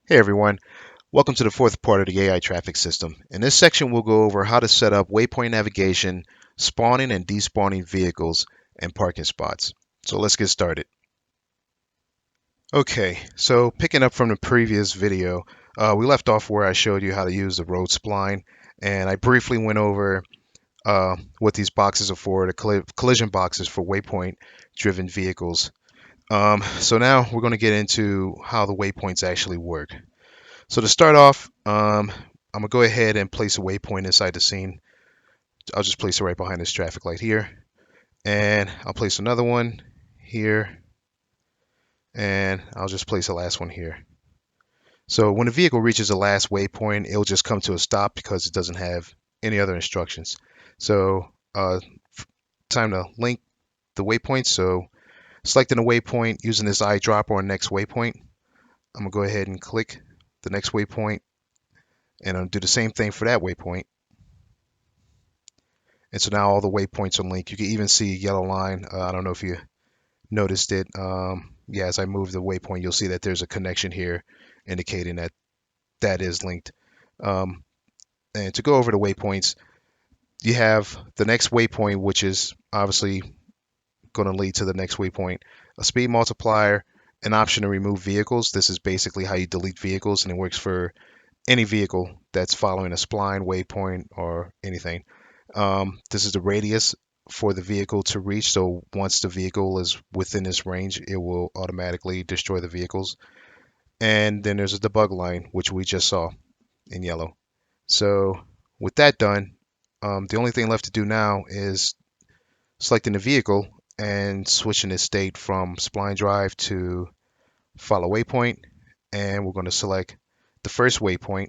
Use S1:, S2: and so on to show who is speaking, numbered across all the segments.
S1: Hey everyone, welcome to the fourth part of the AI traffic system. In this section, we'll go over how to set up waypoint navigation, spawning and despawning vehicles, and parking spots. So let's get started. Okay, so picking up from the previous video, we left off where I showed you how to use the road spline, and I briefly went over what these boxes are for, the collision boxes for waypoint driven vehicles. So now we're going to get into how the waypoints actually work. So to start off, I'm gonna go ahead and place a waypoint inside the scene. I'll just place it right behind this traffic light here, and I'll place another one here, and I'll just place the last one here. So when the vehicle reaches the last waypoint, it'll just come to a stop because it doesn't have any other instructions. So time to link the waypoint. So selecting a waypoint using this eyedropper on next waypoint, I'm gonna go ahead and click the next waypoint, and I'll do the same thing for that waypoint. And so now all the waypoints are linked. You can even see a yellow line. I don't know if you noticed it. Yeah, as I move the waypoint, you'll see that there's a connection here indicating that that is linked. Um, and to go over the waypoints, you have the next waypoint, which is obviously going to lead to the next waypoint, a speed multiplier, an option to remove vehicles. This is basically how you delete vehicles, and it works for any vehicle that's following a spline, waypoint, or anything. This is the radius for the vehicle to reach. So once the vehicle is within this range, it will automatically destroy the vehicles. And then there's a debug line, which we just saw in yellow. So with that done, the only thing left to do now is selecting the vehicle and switching its state from spline drive to follow waypoint. And we're going to select the first waypoint.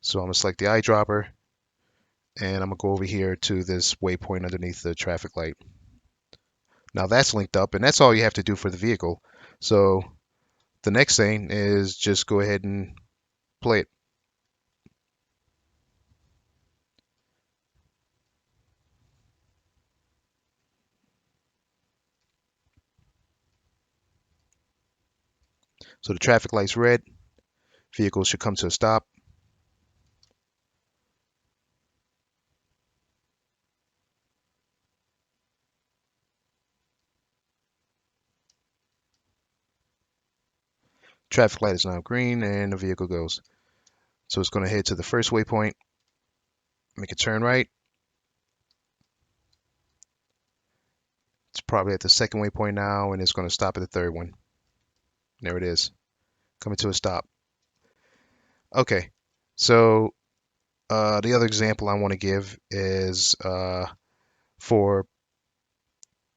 S1: So I'm going to select the eyedropper, and I'm going to go over here to this waypoint underneath the traffic light. Now that's linked up, and that's all you have to do for the vehicle. So the next thing is just go ahead and play it. So the traffic light's red, vehicle should come to a stop. Traffic light is now green, and the vehicle goes. So it's going to head to the first waypoint, make a turn right. It's probably at the second waypoint now, and it's going to stop at the third one. There it is, coming to a stop. Okay, so the other example I want to give is for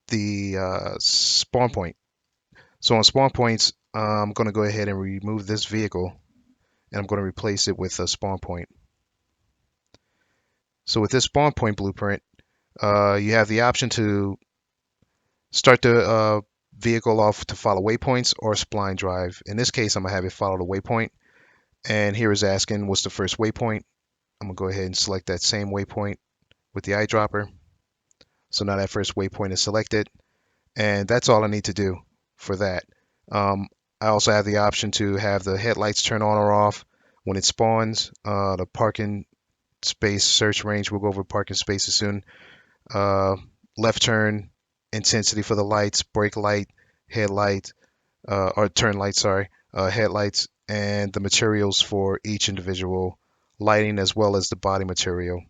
S1: the spawn point. So on spawn points, I'm going to go ahead and remove this vehicle, and I'm going to replace it with a spawn point. So with this spawn point blueprint, you have the option to start the vehicle off to follow waypoints or spline drive. In this case, I'm going to have it follow the waypoint. And here is asking what's the first waypoint. I'm going to go ahead and select that same waypoint with the eyedropper. So now that first waypoint is selected. And that's all I need to do for that. I also have the option to have the headlights turn on or off when it spawns. The parking space search range, we'll go over parking spaces soon. Left turn intensity for the lights, brake light, headlight, or turn light, sorry, headlights, and the materials for each individual lighting as well as the body material.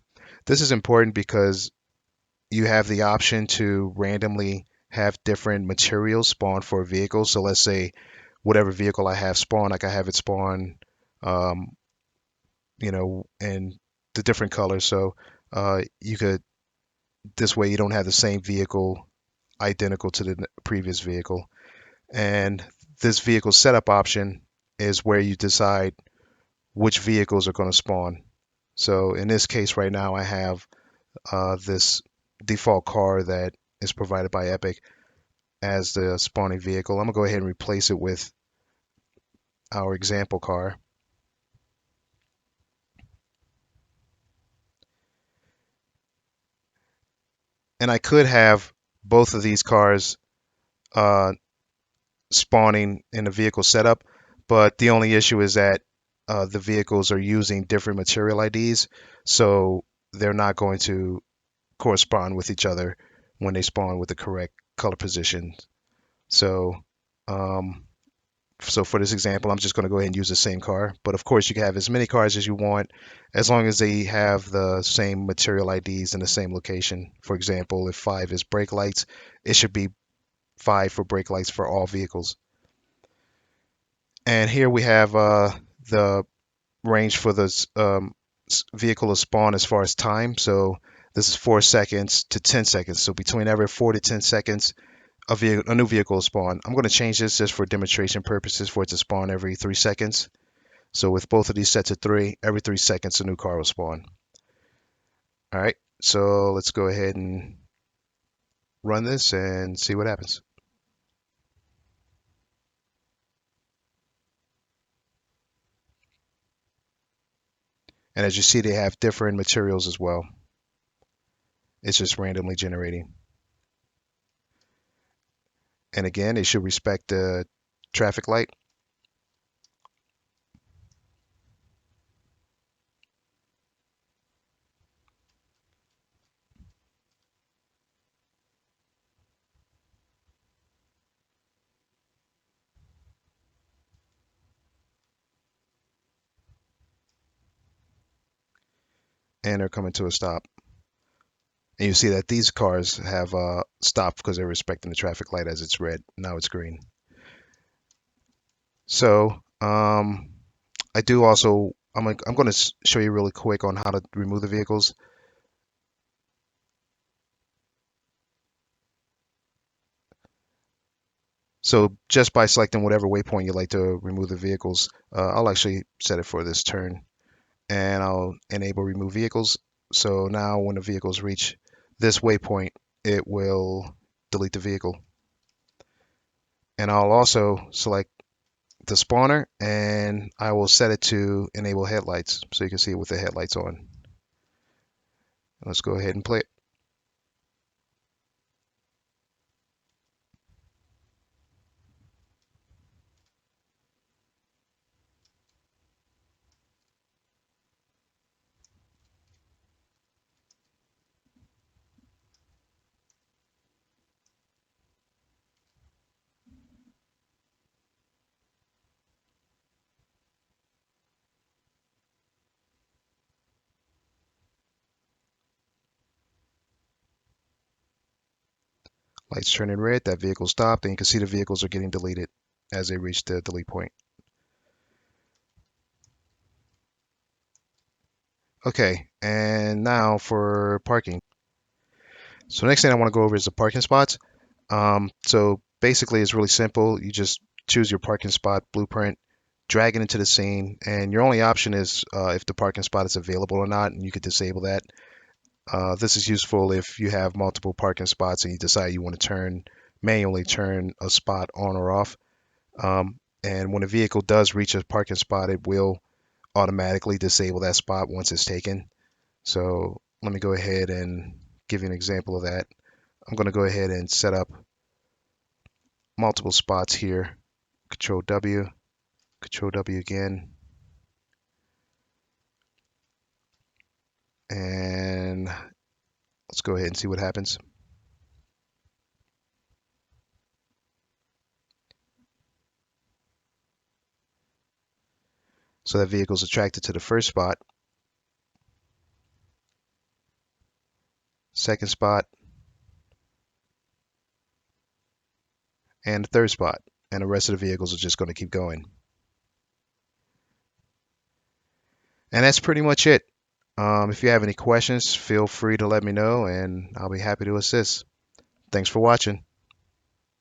S1: This is important because you have the option to randomly have different materials spawn for a vehicle. So let's say whatever vehicle I have spawn, like I have it spawn, um, in the different colors. So you could, this way you don't have the same vehicle identical to the previous vehicle. And this vehicle setup option is where you decide which vehicles are going to spawn. So in this case right now, I have this default car that is provided by Epic as the spawning vehicle. I'm going to go ahead and replace it with our example car. And I could have both of these cars uh, spawning in the vehicle setup, But the only issue is that the vehicles are using different material IDs, so they're not going to correspond with each other when they spawn with the correct color position. So, um, so for this example, I'm just going to go ahead and use the same car. But of course, you can have as many cars as you want, as long as they have the same material IDs in the same location. For example, if 5 is brake lights, it should be 5 for brake lights for all vehicles. And here we have the range for the vehicle to spawn as far as time. So this is 4 seconds to 10 seconds. So between every 4 to 10 seconds, a new vehicle will spawn. I'm going to change this just for demonstration purposes for it to spawn every 3 seconds. So with both of these set to 3, every 3 seconds a new car will spawn. All right, so let's go ahead and run this and see what happens. And as you see, they have different materials as well. It's just randomly generating. And again, it should respect the traffic light. And they're coming to a stop. And you see that these cars have stopped because they're respecting the traffic light as it's red. Now it's green. So I do also, I'm going to show you really quick on how to remove the vehicles. So just by selecting whatever waypoint you like to remove the vehicles, I'll actually set it for this turn and I'll enable remove vehicles. So now when the vehicles reach this waypoint, it will delete the vehicle. And I'll also select the spawner and I will set it to enable headlights so you can see it with the headlights on. Let's go ahead and play it. Lights turning red, that vehicle stopped, and you can see the vehicles are getting deleted as they reach the delete point. Okay, and now for parking. So next thing I want to go over is the parking spots. So basically it's really simple. You just choose your parking spot blueprint, drag it into the scene, and your only option is if the parking spot is available or not, and you could disable that. This is useful if you have multiple parking spots and you decide you want to manually turn a spot on or off. And when a vehicle does reach a parking spot, it will automatically disable that spot once it's taken. So let me go ahead and give you an example of that. I'm going to go ahead and set up multiple spots here. Control W, Control W again. And let's go ahead and see what happens. So that vehicle is attracted to the first spot, second spot, and the third spot. And the rest of the vehicles are just going to keep going. And that's pretty much it. If you have any questions, feel free to let me know and I'll be happy to assist. Thanks for watching.